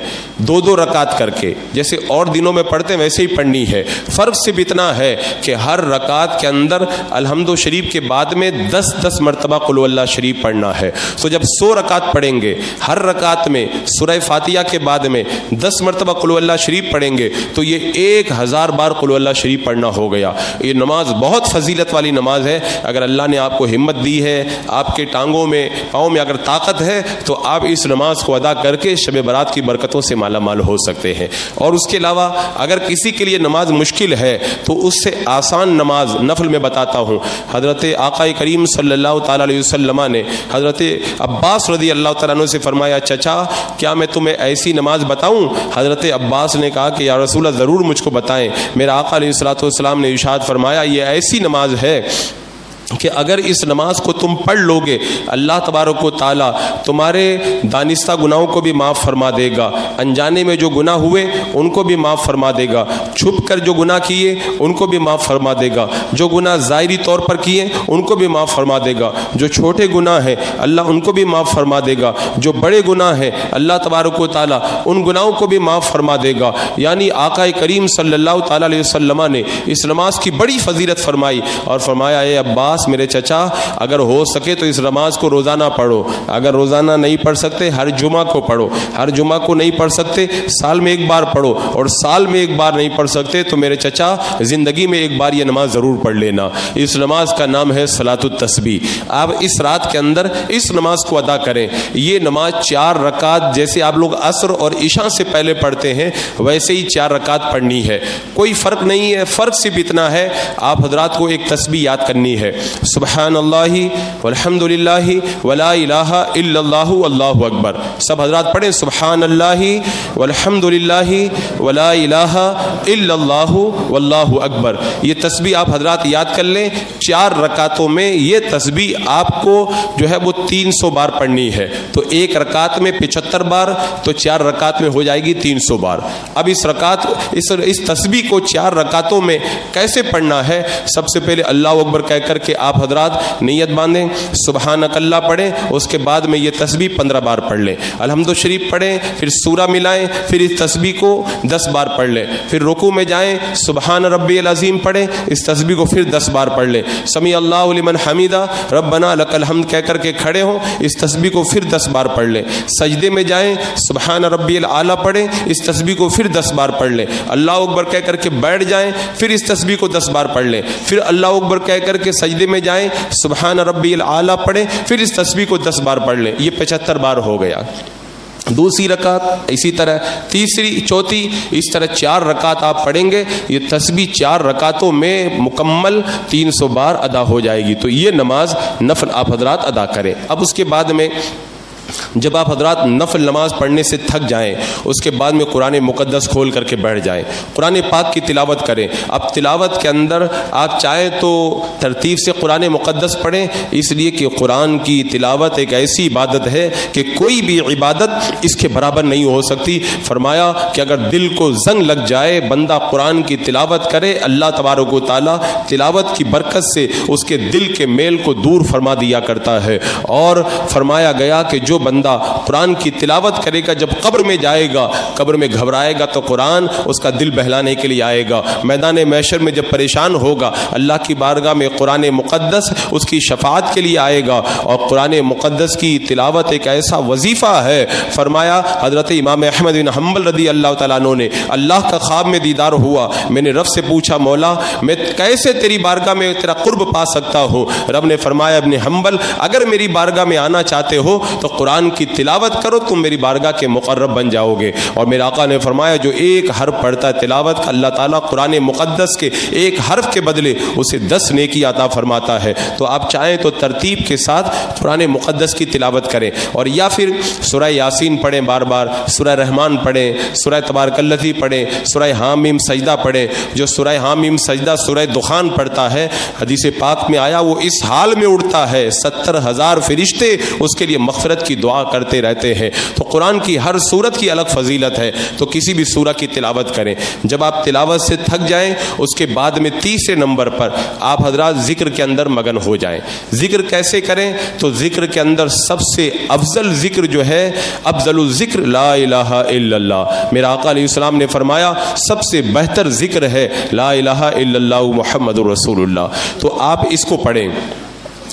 S2: 2 رکعت کر کے، جیسے اور دنوں میں پڑھتے ہیں ویسے ہی پڑھنی ہے. فرق صرف اتنا ہے کہ ہر رکعت کے اندر الحمد شریف کے بعد میں 10 مرتبہ قل هو اللہ شریف پڑھنا ہے. تو جب 100 رکعت پڑھیں گے، ہر رکعت میں سورہ فاتحہ کے بعد میں 10 مرتبہ قل هو اللہ شریف پڑھیں گے تو یہ 1000 بار قل هو اللہ شریف پڑھنا ہو گیا. یہ نماز بہت فضیلت والی نماز ہے. اگر اللہ نے آپ کو ہمت دی ہے، آپ کے ٹانگوں میں پاؤں میں اگر طاقت ہے تو آپ اس نماز کو ادا کر کے شب برات کی برکتوں سے مالا مال ہو سکتے ہیں. اور اس کے علاوہ اگر کسی کے لیے نماز مشکل ہے تو اس سے آسان نماز نفل میں بتاتا ہوں. حضرت آقا کریم صلی اللہ تعالیٰ علیہ وسلم نے حضرت عباس رضی اللہ تعالیٰ عنہ سے فرمایا چچا کیا میں تمہیں ایسی نماز بتاؤں؟ حضرت عباس نے کہا کہ یا رسول اللہ ضرور مجھ کو بتائیں. میرا آقا علیہ الصلوۃ والسلام نے ارشاد فرمایا یہ ایسی نماز ہے کہ اگر اس نماز کو تم پڑھ لو گے اللہ تبارک و تعالیٰ تمہارے دانستہ گناہوں کو بھی معاف فرما دے گا، انجانے میں جو گناہ ہوئے ان کو بھی معاف فرما دے گا، چھپ کر جو گناہ کیے ان کو بھی معاف فرما دے گا، جو گناہ ظاہری طور پر کیے ان کو بھی معاف فرما دے گا، جو چھوٹے گناہ ہیں اللہ ان کو بھی معاف فرما دے گا، جو بڑے گناہ ہیں اللہ تبارک و تعالیٰ ان گناہوں کو بھی معاف فرما دے گا. یعنی آقا کریم صلی اللہ تعالیٰ علیہ وسلم نے اس نماز کی بڑی فضیلت فرمائی اور فرمایا اے عباس میرے چچا اگر ہو سکے تو اس نماز کو روزانہ پڑھو. اگر روزانہ نہیں پڑھ سکتے ہر جمعہ کو پڑھو، ہر جمعہ کو نہیں پڑھ سکتے سال میں ایک بار پڑھو، اور سال میں ایک بار نہیں پڑھ سکتے تو میرے چچا زندگی میں ایک بار یہ نماز ضرور پڑھ لینا. اس نماز کا نام ہے صلاۃ التسبیح. آپ اس رات کے اندر اس نماز کو ادا کریں. یہ نماز 4 رکعت جیسے آپ لوگ عصر اور عشاء سے پہلے پڑھتے ہیں ویسے ہی 4 رکعت پڑھنی ہے. کوئی فرق نہیں ہے، فرق صرف اتنا ہے آپ حضرات کو ایک تسبیح یاد کرنی ہے، سبحان اللہ والحمد للہ ولا الہ الا اللہ واللہ اکبر. سب حضرات پڑھیں سبحان اللہ والحمد للہ ولا الہ الا اللہ واللہ اکبر. یہ تسبیح آپ حضرات یاد کر لیں. 4 رکعتوں میں یہ تسبیح آپ کو جو ہے وہ 300 بار پڑھنی ہے. تو ایک رکعت میں 75 بار تو 4 رکعت میں ہو جائے گی 300 بار. اب اس تسبیح کو 4 رکعتوں میں کیسے پڑھنا ہے؟ سب سے پہلے اللہ اکبر کہہ کر کے آپ حضرات نیت باندھیں، سبحانک اللہ پڑھیں، اس کے بعد میں یہ تسبیح 15 بار پڑھ لیں، الحمد شریف پڑھیں، پھر سورہ ملائیں، پھر اس تسبیح کو 10 بار پڑھ لیں، پھر رکوع میں جائیں سبحان ربی العظیم پڑھیں، اس تسبیح کو پھر 10 بار پڑھ لیں، سمیع اللہ لمن حمیدہ ربنا لک الحمد کہہ کر کے کھڑے ہوں، اس تسبیح کو پھر 10 بار پڑھ لیں. سجدے میں جائیں سبحان ربی الاعلیٰ پڑھیں، اس تسبیح کو پھر 10 بار پڑھ لیں. اللہ اکبر کہہ کر کے بیٹھ جائیں، پھر اس تسبیح کو 10 بار پڑھ لیں. پھر اللہ اکبر کہہ کر کے سجدے میں جائیں سبحان ربی الاعلیٰ پڑھیں، پھر اس تسبیح کو 10 بار پڑھ لیں. یہ 75 بار ہو گیا. دوسری رکعت اسی طرح، تیسری، چوتھی، اس طرح 4 رکعت آپ پڑھیں گے. یہ تسبیح 4 رکعتوں میں مکمل 300 بار ادا ہو جائے گی. تو یہ نماز نفل آپ حضرات ادا کریں. اب اس کے بعد میں جب آپ حضرات نفل نماز پڑھنے سے تھک جائیں اس کے بعد میں قرآن مقدس کھول کر کے بیٹھ جائیں, قرآن پاک کی تلاوت کریں. اب تلاوت کے اندر آپ چاہیں تو ترتیب سے قرآن مقدس پڑھیں, اس لیے کہ قرآن کی تلاوت ایک ایسی عبادت ہے کہ کوئی بھی عبادت اس کے برابر نہیں ہو سکتی. فرمایا کہ اگر دل کو زنگ لگ جائے, بندہ قرآن کی تلاوت کرے, اللہ تبارک و تعالیٰ تلاوت کی برکت سے اس کے دل کے میل کو دور فرما دیا کرتا ہے. اور فرمایا گیا کہ جو بندہ قرآن کی تلاوت کرے گا, جب قبر میں جائے گا, قبر میں گھبرائے گا تو قرآن اس کا دل بہلانے کے لیے آئے گا. میدان محشر میں جب پریشان ہوگا, اللہ کی بارگاہ میں قرآن مقدس اس کی شفاعت کے لیے آئے گا. اور قرآن مقدس کی تلاوت ایک ایسا وظیفہ ہے. فرمایا حضرت امام احمد بن حنبل رضی اللہ تعالیٰ عنہ نے, اللہ کا خواب میں دیدار ہوا, میں نے رب سے پوچھا مولا میں کیسے تیری بارگاہ میں تیرا قرب پا سکتا ہوں؟ رب نے فرمایا ابن حنبل اگر میری بارگاہ میں آنا چاہتے ہو تو قرآن کی تلاوت کرو, تم میری بارگاہ کے مقرب بن جاؤ گے. اور میرے آقا نے فرمایا جو ایک حرف پڑھتا ہے تلاوت کا, اللہ تعالیٰ قرآن مقدس کے ایک حرف کے بدلے اسے 10 نیکی عطا فرماتا ہے. تو آپ چاہیں تو ترتیب کے ساتھ قرآن مقدس کی تلاوت کریں, اور یا پھر سورہ یاسین پڑھیں بار بار, سورہ رحمان پڑھیں, سورہ تبارک الذی پڑھیں, سورہ حامیم سجدہ پڑھیں. جو سورہ حامیم سجدہ سورہ دخان پڑھتا ہے, حدیث پاک میں آیا وہ اس حال میں اڑتا ہے 70,000 فرشتے اس کے لیے مغفرت کی دعا کرتے رہتے ہیں. تو قرآن کی ہر سورت کی الگ فضیلت ہے, تو کسی بھی سورہ کی تلاوت کریں. جب آپ تلاوت سے تھک جائیں اس کے بعد میں تیسرے نمبر پر آپ حضرات ذکر کے اندر مگن ہو جائیں. ذکر کیسے کریں؟ تو ذکر کے اندر سب سے افضل ذکر جو ہے, افضل الذکر لا الہ الا اللہ. میرا آقا علیہ السلام نے فرمایا سب سے بہتر ذکر ہے لا الہ الا اللہ محمد رسول اللہ. تو آپ اس کو پڑھیں.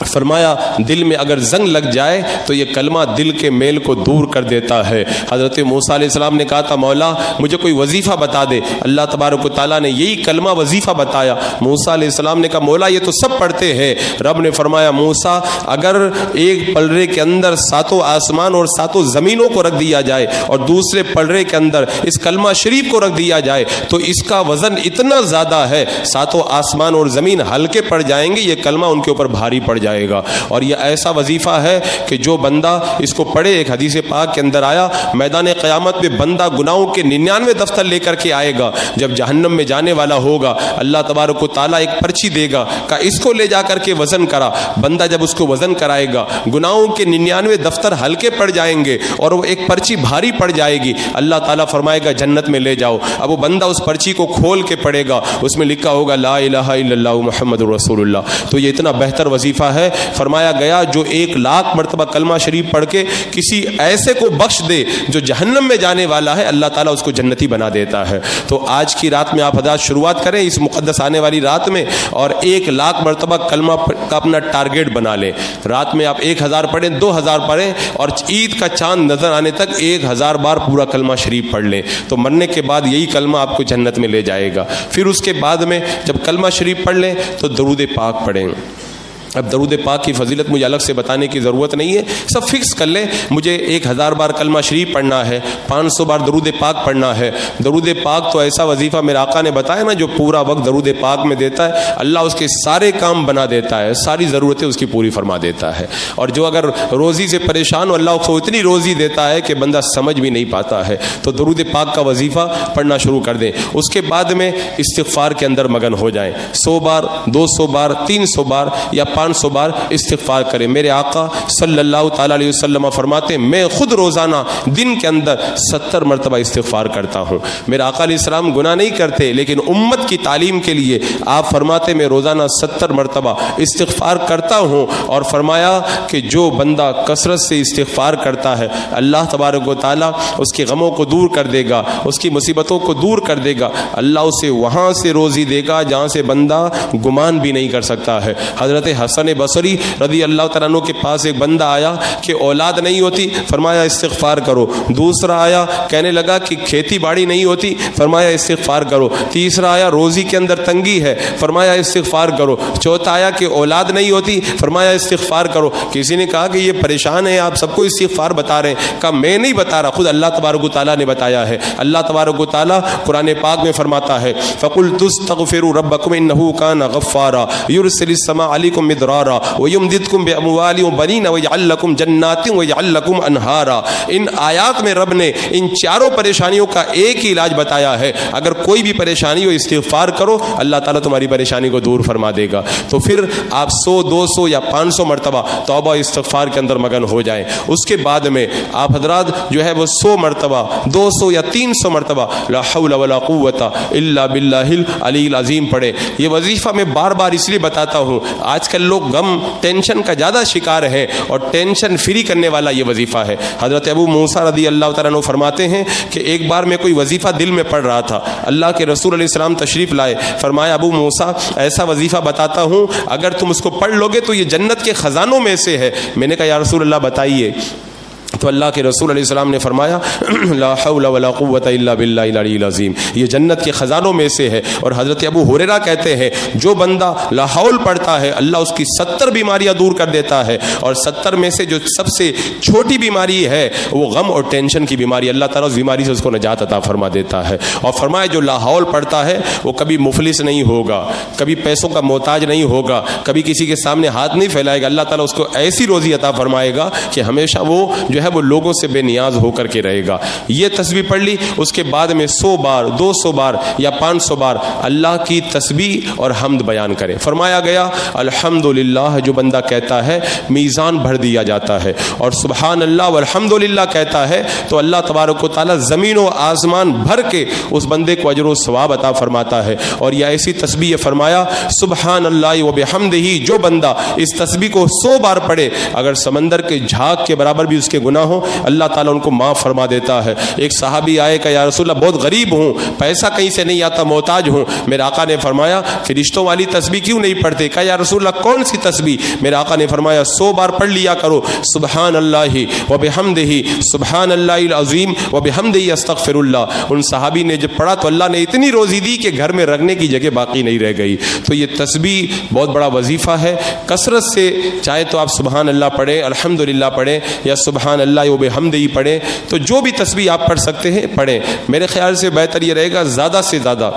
S2: فرمایا دل میں اگر زنگ لگ جائے تو یہ کلمہ دل کے میل کو دور کر دیتا ہے. حضرت موسیٰ علیہ السلام نے کہا تھا مولا مجھے کوئی وظیفہ بتا دے, اللہ تبارک و تعالیٰ نے یہی کلمہ وظیفہ بتایا. موسیٰ علیہ السلام نے کہا مولا یہ تو سب پڑھتے ہیں. رب نے فرمایا موسیٰ اگر ایک پلڑے کے اندر 7 آسمان اور 7 زمینوں کو رکھ دیا جائے اور دوسرے پلڑے کے اندر اس کلمہ شریف کو رکھ دیا جائے تو اس کا وزن اتنا زیادہ ہے 7 آسمان اور زمین ہلکے پڑ جائیں گے, یہ کلمہ ان کے اوپر بھاری پڑ جائے گا. اور یہ ایسا وظیفہ ہے کہ جو بندہ اس کو پڑھے, ایک حدیث پاک کے اندر آیا میدان قیامت میں بندہ گناہوں کے 99 دفتر لے کر کے آئے گا. جب جہنم میں جانے والا ہوگا اللہ تبارک و تعالیٰ ایک پرچی دے گا کہ اس کو لے جا کر کے وزن کرا. بندہ جب اس کو وزن کرائے گا گناہوں کے 99 دفتر ہلکے پڑ جائیں گے اور وہ ایک پرچی بھاری پڑ جائے گی. اللہ تعالیٰ فرمائے گا جنت میں لے جاؤ. اب وہ بندہ اس پرچی کو کھول کے پڑھے گا, اس میں لکھا ہوگا لا الہ الا اللہ محمد رسول اللہ. تو یہ اتنا بہتر وظیفہ ہے. فرمایا گیا جو 1,00,000 مرتبہ کلمہ شریف پڑھ کے کسی ایسے کو بخش دے جو جہنم میں جانے والا ہے, اللہ تعالیٰ اس کو جنتی بنا دیتا ہے. تو آج کی رات میں آپ حضرات شروعات کریں اس مقدس آنے والی رات میں, اور 1,00,000 مرتبہ کلمہ کا اپنا ٹارگیٹ بنا لیں. رات میں آپ 1,000 پڑھیں, 2,000 پڑھیں, اور عید کا چاند نظر آنے تک 1,000 بار پورا کلمہ شریف پڑھ لیں. تو مرنے کے بعد یہی کلمہ آپ کو جنت میں لے جائے گا. پھر اس کے بعد میں جب کلمہ شریف پڑھ لیں تو درود پاک پڑھیں. اب درود پاک کی فضیلت مجھے الگ سے بتانے کی ضرورت نہیں ہے, سب فکس کر لیں. مجھے 1,000 بار کلمہ شریف پڑھنا ہے, 500 بار درود پاک پڑھنا ہے. درود پاک تو ایسا وظیفہ میرے آقا نے بتایا نا, جو پورا وقت درود پاک میں دیتا ہے اللہ اس کے سارے کام بنا دیتا ہے, ساری ضرورتیں اس کی پوری فرما دیتا ہے. اور جو اگر روزی سے پریشان ہو اللہ اس کو اتنی روزی دیتا ہے کہ بندہ سمجھ بھی نہیں پاتا ہے. تو درود پاک کا وظیفہ پڑھنا شروع کر دیں. اس کے بعد میں استغفار کے اندر مگن ہو جائیں. 100 بار, 200 بار, 300 بار یا 500 بار استغفار کریں. میرے آقا صلی اللہ تعالی علیہ وسلم فرماتے ہیں میں خود روزانہ دن کے اندر 70 مرتبہ استغفار کرتا ہوں. میرے آقا علیہ السلام گناہ نہیں کرتے, لیکن امت کی تعلیم کے لیے آپ فرماتے میں روزانہ 70 مرتبہ استغفار کرتا ہوں. اور فرمایا کہ جو بندہ کثرت سے استغفار کرتا ہے اللہ تبارک و تعالیٰ اس کے غموں کو دور کر دے گا, اس کی مصیبتوں کو دور کر دے گا. اللہ اسے وہاں سے روزی دے گا جہاں سے بندہ گمان بھی نہیں کر سکتا ہے. حضرت حسن بصری رضی اللہ تعالیٰ عنہ کے پاس ایک بندہ آیا کہ اولاد نہیں ہوتی, فرمایا استغفار کرو. دوسرا آیا کہنے لگا کہ کھیتی باڑی نہیں ہوتی, فرمایا استغفار کرو. تیسرا آیا روزی کے اندر تنگی ہے, فرمایا استغفار کرو. چوتھا آیا کہ اولاد نہیں ہوتی, فرمایا استغفار کرو. کسی نے کہا کہ یہ پریشان ہے, آپ سب کو استغفار بتا رہے ہیں. کہا میں نہیں بتا رہا, خود اللہ تبارک و تعالیٰ نے بتایا ہے. اللہ تبارک و تعالیٰ قرآن پاک میں فرماتا ہے فَقُلْتُ اسْتَغْفِرُوا رَبَّكُمْ إِنَّهُ كَانَ غَفَّارًا يُرْسِلِ السَّمَاءَ عَلَيْكُمْ مدرارا ویمددکم باموال وبنین ویجعل لکم جنات ویجعل لکم انہارا. ان آیات میں رب نے ان چاروں پریشانیوں کا ایک ہی علاج بتایا ہے. اگر کوئی بھی پریشانی ہو استغفار کرو, اللہ تعالیٰ تمہاری پریشانی کو دور فرما دے گا. تو پھر آپ 100 200 یا 500 مرتبہ توبہ استغفار کے اندر مگن ہو جائیں. اس کے بعد میں آپ حضرات جو ہے وہ 100 مرتبہ 200 یا 300 مرتبہ لا حول ولا قوت الا باللہ العلی العظیم پڑھیں. یہ وظیفہ میں بار بار اس لیے بتاتا ہوں, آج کل لوگ غم ٹینشن کا زیادہ شکار ہیں اور ٹینشن فری کرنے والا یہ وظیفہ ہے. حضرت ابو موسیٰ رضی اللہ تعالیٰ عنہ فرماتے ہیں کہ ایک بار میں کوئی وظیفہ دل میں پڑھ رہا تھا, اللہ کے رسول علیہ السلام تشریف لائے, فرمایا ابو موسیٰ ایسا وظیفہ بتاتا ہوں, اگر تم اس کو پڑھ لو گے تو یہ جنت کے خزانوں میں سے ہے. میں نے کہا یا رسول اللہ بتائیے. تو اللہ کے رسول علیہ السلام نے فرمایا لا حول ولا قوت الا باللہ العلی العظیم, یہ جنت کے خزانوں میں سے ہے. اور حضرت ابو ہریرہ کہتے ہیں جو بندہ لا حول پڑھتا ہے اللہ اس کی 70 بیماریاں دور کر دیتا ہے, اور 70 میں سے جو سب سے چھوٹی بیماری ہے وہ غم اور ٹینشن کی بیماری, اللہ تعالیٰ اس بیماری سے اس کو نجات عطا فرما دیتا ہے. اور فرمایا جو لا حول پڑھتا ہے وہ کبھی مفلس نہیں ہوگا, کبھی پیسوں کا محتاج نہیں ہوگا, کبھی کسی کے سامنے ہاتھ نہیں پھیلائے گا. اللہ تعالیٰ اس کو ایسی روزی عطا فرمائے گا کہ ہمیشہ وہ جو ہے وہ لوگوں سے بے نیاز ہو کر کے رہے گا. یہ تسبیح پڑھ لی, اس کے بعد میں 100 بار 200 بار یا 500 بار اللہ کی تسبیح اور حمد بیان کرے. فرمایا گیا الحمدللہ جو بندہ کہتا ہے میزان بھر دیا جاتا ہے, اور سبحان اللہ والحمدللہ کہتا ہے تو اللہ تبارک و تعالی زمین و آسمان بھر کے اس بندے کو اجر و ثواب عطا فرماتا ہے. اور یہ ایسی تسبیح فرمایا سبحان اللہ وبحمدہ, جو بندہ اس تسبیح کو 100 بار پڑھے اگر سمندر کے جھاگ کے برابر بھی اس کے گناہ ہو اللہ تعالیٰ ان کو معاف فرما دیتا ہے. ایک صحابی آئے کہ یا رسول اللہ بہت غریب ہوں, پیسہ کہیں سے نہیں آتا, محتاج ہوں. میرے آقا نے فرمایا فرشتوں والی تسبیح کیوں نہیں پڑھتے؟ کہا یا رسول اللہ کون سی تسبیح؟ میرے آقا نے فرمایا 100 بار پڑھ لیا کرو سبحان اللہ وبحمدہ سبحان اللہ العظیم وبحمدہ استغفر اللہ. ان صحابی نے جب پڑھا تو اللہ نے اتنی روزی دی کہ گھر میں رکھنے کی جگہ باقی نہیں رہ گئی. تو یہ تسبیح بہت بڑا وظیفہ ہے. کثرت سے چاہے تو آپ سبحان اللہ پڑھیں, الحمدللہ پڑھیں, یا سبحان اللہ وبحمدہ پڑھیں, تو جو بھی تسبیح آپ پڑھ سکتے ہیں پڑھیں. میرے خیال سے بہتر یہ رہے گا زیادہ سے زیادہ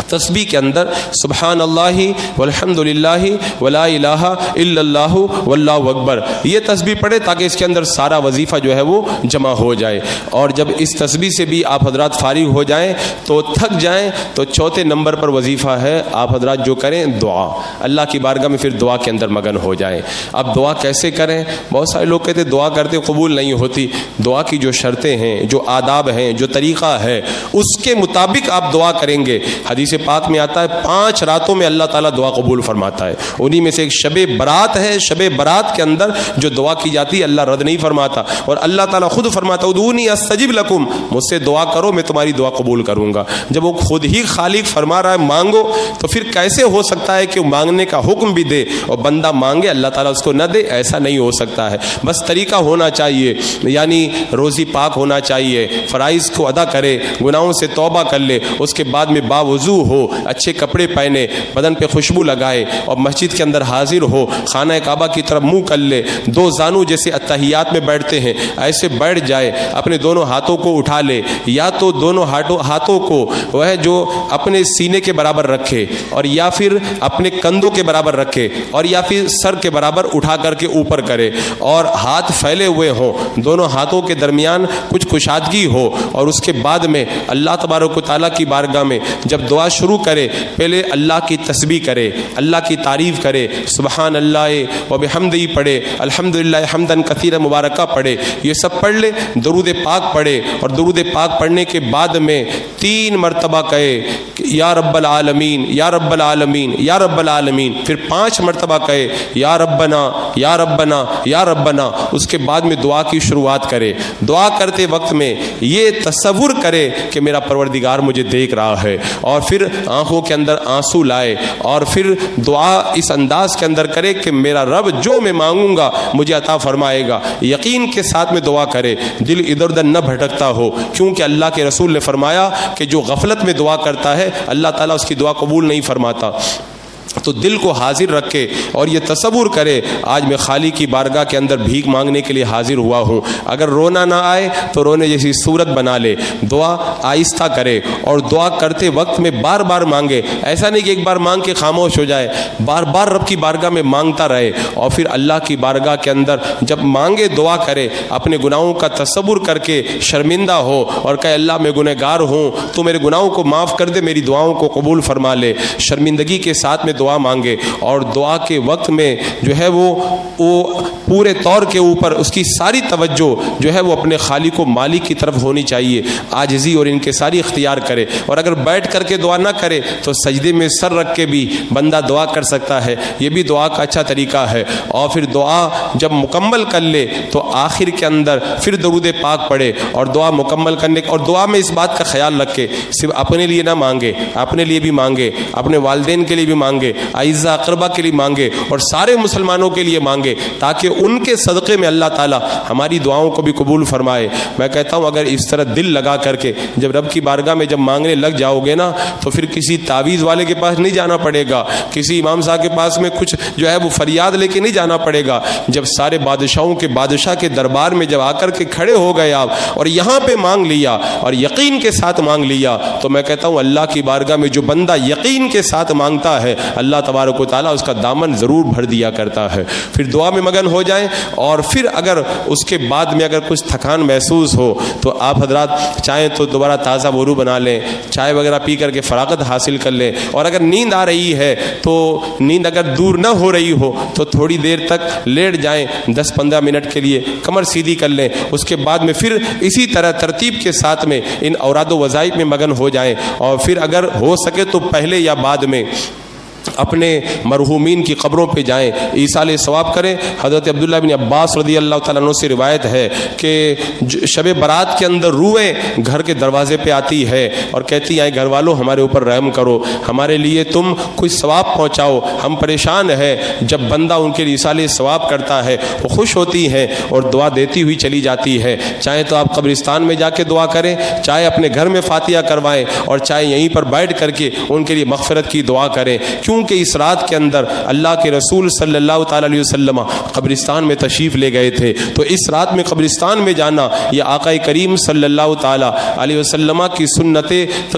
S2: تسبیح کے اندر سبحان اللہ والحمد للہ ولا الہ الا اللہ واللہ اکبر یہ تسبیح پڑھے تاکہ اس کے اندر سارا وظیفہ جو ہے وہ جمع ہو جائے. اور جب اس تسبیح سے بھی آپ حضرات فارغ ہو جائیں تو تھک جائیں تو چوتھے نمبر پر وظیفہ ہے آپ حضرات جو کریں دعا. اللہ کی بارگاہ میں پھر دعا کے اندر مگن ہو جائیں. اب دعا کیسے کریں؟ بہت سارے لوگ کہتے ہیں دعا کرتے قبول نہیں ہوتی. دعا کی جو شرطیں ہیں, جو آداب ہیں, جو طریقہ ہے, اس کے مطابق آپ دعا کریں گے. حدیث پاک میں آتا ہے 5 راتوں میں اللہ تعالیٰ دعا قبول فرماتا ہے. انہی میں سے ایک شب برات ہے. شب برات کے اندر جو دعا کی جاتی ہے اللہ رد نہیں فرماتا, اور اللہ تعالیٰ خود فرماتا ادعونی استجب لکم, مجھ سے دعا کرو میں تمہاری دعا قبول کروں گا. جب وہ خود ہی خالق فرما رہا ہے مانگو, تو پھر کیسے ہو سکتا ہے کہ وہ مانگنے کا حکم بھی دے اور بندہ مانگے اللہ تعالیٰ اس کو نہ دے؟ ایسا نہیں ہو سکتا ہے. بس طریقہ ہونا چاہیے, یعنی روزی پاک ہونا چاہیے, فرائض کو ادا کرے, گناہوں سے توبہ کر لے, اس کے بعد میں باوضو ہو, اچھے کپڑے پہنے, بدن پہ خوشبو لگائے اور مسجد کے اندر حاضر ہو, خانہ کعبہ کی طرف منہ کر لے, 2 زانو جیسے اتحیات میں بیٹھتے ہیں ایسے بیٹھ جائے, اپنے دونوں ہاتھوں کو اٹھا لے, یا تو دونوں ہاتھوں کو وہ ہے جو اپنے سینے کے برابر رکھے, اور یا پھر اپنے کندھوں کے برابر رکھے, اور یا پھر سر کے برابر اٹھا کر کے اوپر کرے, اور ہاتھ پھیلے ہوئے ہوں, دونوں ہاتھوں کے درمیان کچھ کشادگی ہو, اور اس کے بعد میں اللہ تبارک و تعالیٰ کی بارگاہ میں جب دعا شروع کرے پہلے اللہ کی تسبیح کرے, اللہ کی تعریف کرے, سبحان اللہ وبحمدہ پڑھے, الحمدللہ حمدن کثیرا مبارکہ پڑھے, یہ سب پڑھ لے, درود پاک پڑھے, اور درود پاک پڑھنے کے بعد میں 3 مرتبہ کہے یا رب العالمین یا رب العالمین یا رب العالمین, پھر 5 مرتبہ کہے یا ربنا یا ربنا یا ربنا. اس کے بعد میں دعا کی شروعات کرے. دعا کرتے وقت میں یہ تصور کرے کہ میرا پروردگار مجھے دیکھ رہا ہے, اور پھر آنکھوں کے اندر آنسو لائے, اور پھر دعا اس انداز کے اندر کرے کہ میرا رب جو میں مانگوں گا مجھے عطا فرمائے گا. یقین کے ساتھ میں دعا کرے, دل ادھر ادھر نہ بھٹکتا ہو, کیونکہ اللہ کے رسول نے فرمایا کہ جو غفلت میں دعا کرتا ہے اللہ تعالیٰ اس کی دعا قبول نہیں فرماتا. تو دل کو حاضر رکھے اور یہ تصور کرے آج میں خالق کی بارگاہ کے اندر بھیک مانگنے کے لیے حاضر ہوا ہوں. اگر رونا نہ آئے تو رونے جیسی صورت بنا لے, دعا آہستہ کرے اور دعا کرتے وقت میں بار بار مانگے. ایسا نہیں کہ ایک بار مانگ کے خاموش ہو جائے, بار بار رب کی بارگاہ میں مانگتا رہے. اور پھر اللہ کی بارگاہ کے اندر جب مانگے دعا کرے, اپنے گناہوں کا تصور کر کے شرمندہ ہو اور کہے اللہ میں گنہگار ہوں, تو میرے گناہوں کو معاف کر دے, میری دعاؤں کو قبول فرما لے. شرمندگی کے ساتھ میں دعا مانگے اور دعا کے وقت میں جو ہے وہ پورے طور کے اوپر اس کی ساری توجہ جو ہے وہ اپنے خالق و مالک کی طرف ہونی چاہیے. عاجزی اور انکساری اختیار کرے, اور اگر بیٹھ کر کے دعا نہ کرے تو سجدے میں سر رکھ کے بھی بندہ دعا کر سکتا ہے, یہ بھی دعا کا اچھا طریقہ ہے. اور پھر دعا جب مکمل کر لے تو آخر کے اندر پھر درود پاک پڑھے اور دعا مکمل کرنے, اور دعا میں اس بات کا خیال رکھے صرف اپنے لیے نہ مانگے, اپنے لیے بھی مانگے, اپنے والدین کے لیے بھی مانگے, اعزا اقربا کے لیے مانگے, اور سارے مسلمانوں کے لیے مانگے, تاکہ ان کے صدقے میں اللہ تعالیٰ ہماری دعاؤں کو بھی قبول فرمائے. میں کہتا ہوں اگر اس طرح دل لگا کر کے جب رب کی بارگاہ میں جب مانگنے لگ جاؤ گے نا, تو پھر کسی تعویذ والے کے پاس نہیں جانا پڑے گا, کسی امام صاحب کے پاس میں کچھ جو ہے وہ فریاد لے کے نہیں جانا پڑے گا. جب سارے بادشاہوں کے بادشاہ کے دربار میں جب آ کر کے کھڑے ہو گئے آپ اور یہاں پہ مانگ لیا اور یقین کے ساتھ مانگ لیا, تو میں کہتا ہوں اللہ کی بارگاہ میں جو بندہ یقین کے ساتھ مانگتا ہے اللہ تبارک و تعالیٰ اس کا دامن ضرور بھر دیا کرتا ہے. پھر دعا میں مگن ہو جائیں, اور پھر اگر اس کے بعد میں اگر کچھ تھکان محسوس ہو تو آپ حضرات چاہیں تو دوبارہ تازہ وضو بنا لیں, چائے وغیرہ پی کر کے فراغت حاصل کر لیں, اور اگر نیند آ رہی ہے تو نیند اگر دور نہ ہو رہی ہو تو تھوڑی دیر تک لیٹ جائیں, 10-15 منٹ کے لیے کمر سیدھی کر لیں. اس کے بعد میں پھر اسی طرح ترتیب کے ساتھ میں ان اوراد و وظائف میں مگن ہو جائیں, اور پھر اگر ہو سکے تو پہلے یا بعد میں اپنے مرحومین کی قبروں پہ جائیں, ایصال ثواب کریں. حضرت عبداللہ بن عباس رضی اللہ تعالیٰ عنہ سے روایت ہے کہ شب برات کے اندر روحیں گھر کے دروازے پہ آتی ہے اور کہتی ہیں گھر والوں ہمارے اوپر رحم کرو, ہمارے لیے تم کوئی ثواب پہنچاؤ, ہم پریشان ہیں. جب بندہ ان کے لیے ایصال ثواب کرتا ہے وہ خوش ہوتی ہیں اور دعا دیتی ہوئی چلی جاتی ہے. چاہے تو آپ قبرستان میں جا کے دعا کریں, چاہے اپنے گھر میں فاتحہ کروائیں, اور چاہے یہیں پر بیٹھ کر کے ان کے لیے مغفرت کی دعا کریں, کیونکہ اس رات کے اندر اللہ کے رسول صلی اللہ تعالیٰ علیہ وسلم قبرستان میں تشریف لے گئے تھے. تو اس رات میں قبرستان میں جانا یہ آقا کریم صلی اللہ تعالیٰ علیہ وسلم کی سنت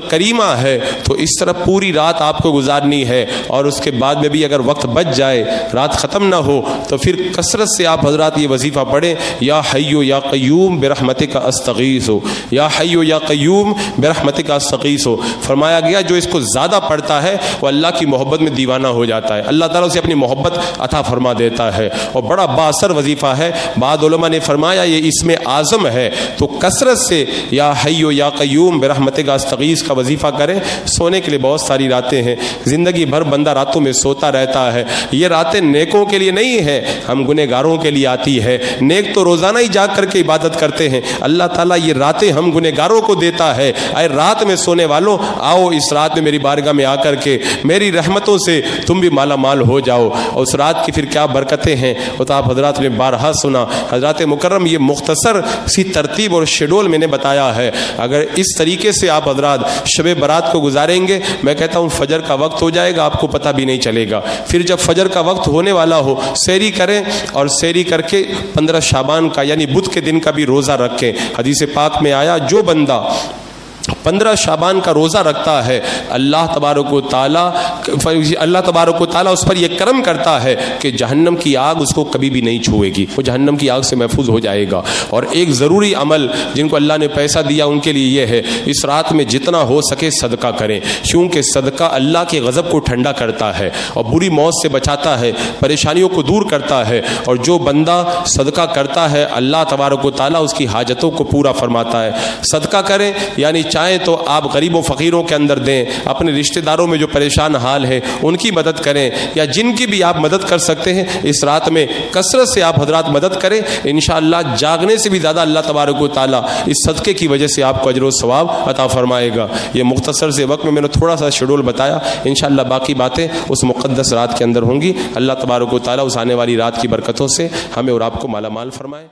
S2: کریمہ ہے. تو اس طرح پوری رات آپ کو گزارنی ہے, اور اس کے بعد میں بھی اگر وقت بچ جائے, رات ختم نہ ہو, تو پھر کثرت سے آپ حضرات یہ وظیفہ پڑھیں, یا حیو یا قیوم برحمتک استغیث, یا حیو یا قیوم برحمتک استغیث. فرمایا گیا جو اس کو زیادہ پڑھتا ہے وہ اللہ کی محبت میں دیوانہ ہو جاتا ہے, اللہ تعالیٰ اسے اپنی محبت عطا فرما دیتا ہے, اور بڑا باثر وظیفہ ہے. بعض علماء نے فرمایا یہ اسم اعظم ہے, تو کثرت سے یا حیو یا قیوم برحمتک استغیث کا وظیفہ کریں. سونے کے لیے بہت ساری راتیں ہیں, زندگی بھر بندہ راتوں میں سوتا رہتا ہے. یہ راتیں نیکوں کے لیے نہیں ہیں, ہم گنہگاروں کے لیے آتی ہے. نیک تو روزانہ ہی جاگ کر کے عبادت کرتے ہیں, اللہ تعالیٰ یہ راتیں ہم گنہگاروں کو دیتا ہے. اے رات میں سونے والوں, آؤ اس رات میں میری بارگاہ میں آ کر کے میری رحمتوں سے تم بھی مالا مال ہو جاؤ. اور اس رات کی پھر کیا برکتیں ہیں وہ تو آپ حضرات نے بارہا سنا. حضرات مکرم یہ مختصر سی ترتیب اور شیڈول میں نے بتایا ہے. اگر اس طریقے سے آپ حضرات شب برات کو گزاریں گے, میں کہتا ہوں فجر کا وقت ہو جائے گا, آپ کو پتہ بھی نہیں چلے گا. پھر جب فجر کا وقت ہونے والا ہو سحری کریں, اور سحری کر کے 15 شعبان کا یعنی بدھ کے دن کا بھی روزہ رکھیں. حدیث پاک میں آیا جو بندہ 15 شعبان کا روزہ رکھتا ہے اللہ تبارک و تعالیٰ اس پر یہ کرم کرتا ہے کہ جہنم کی آگ اس کو کبھی بھی نہیں چھوئے گی, وہ جہنم کی آگ سے محفوظ ہو جائے گا. اور ایک ضروری عمل جن کو اللہ نے پیسہ دیا ان کے لیے یہ ہے, اس رات میں جتنا ہو سکے صدقہ کریں, کیونکہ صدقہ اللہ کے غضب کو ٹھنڈا کرتا ہے اور بری موت سے بچاتا ہے, پریشانیوں کو دور کرتا ہے. اور جو بندہ صدقہ کرتا ہے اللہ تبارک و تعالیٰ اس کی حاجتوں کو پورا فرماتا ہے. صدقہ کریں یعنی چاہیں تو آپ غریب و فقیروں کے اندر دیں, اپنے رشتہ داروں میں جو پریشان حال ہیں ان کی مدد کریں, یا جن کی بھی آپ مدد کر سکتے ہیں اس رات میں کثرت سے آپ حضرات مدد کریں. انشاءاللہ جاگنے سے بھی زیادہ اللہ تبارک و تعالیٰ اس صدقے کی وجہ سے آپ کو اجر و ثواب عطا فرمائے گا. یہ مختصر سے وقت میں نے تھوڑا سا شیڈول بتایا, انشاءاللہ باقی باتیں اس مقدس رات کے اندر ہوں گی. اللہ تبارک و تعالیٰ اس آنے والی رات کی برکتوں سے ہمیں اور آپ کو مالا مال فرمائے.